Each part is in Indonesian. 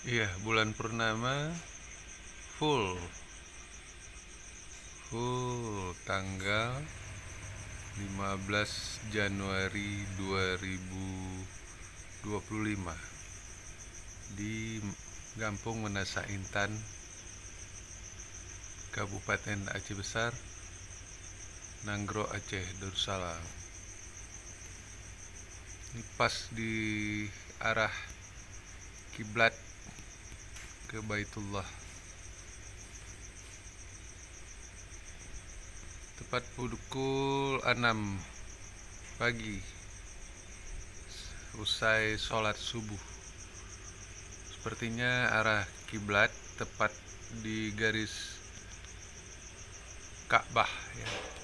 Iya, bulan purnama full tanggal 15 Januari 2025 di Gampung Menasa Intan, Kabupaten Aceh Besar, Nanggro, Aceh Darussalam. Ini pas di arah kiblat ke Baitullah. Tepat pukul 6 pagi usai sholat subuh. Sepertinya arah kiblat tepat di garis Ka'bah ya.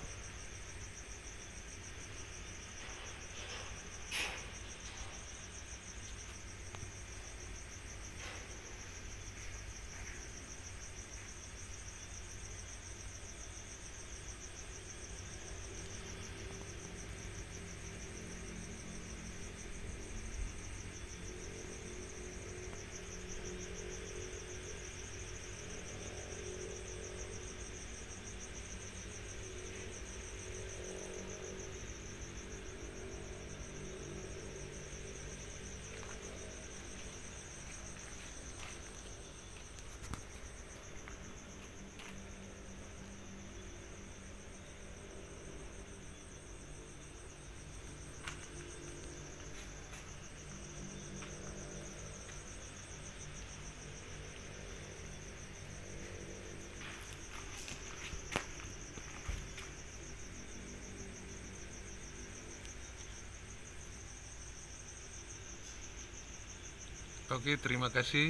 Oke, terima kasih.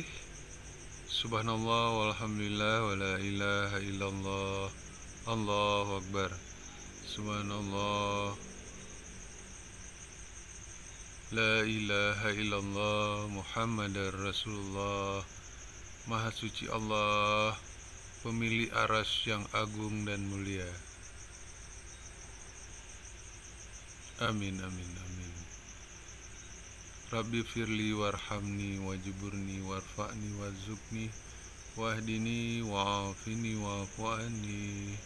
Subhanallah walhamdulillah wala ilaha illallah, Allahu Akbar. Subhanallah, la ilaha illallah, Muhammadar Rasulullah. Maha suci Allah, pemilik aras yang agung dan mulia. Amin, amin, amin. Rabbi firli warhamni wajburni warfa'ni warzuqni wahdini wa'afini wa'fu anni.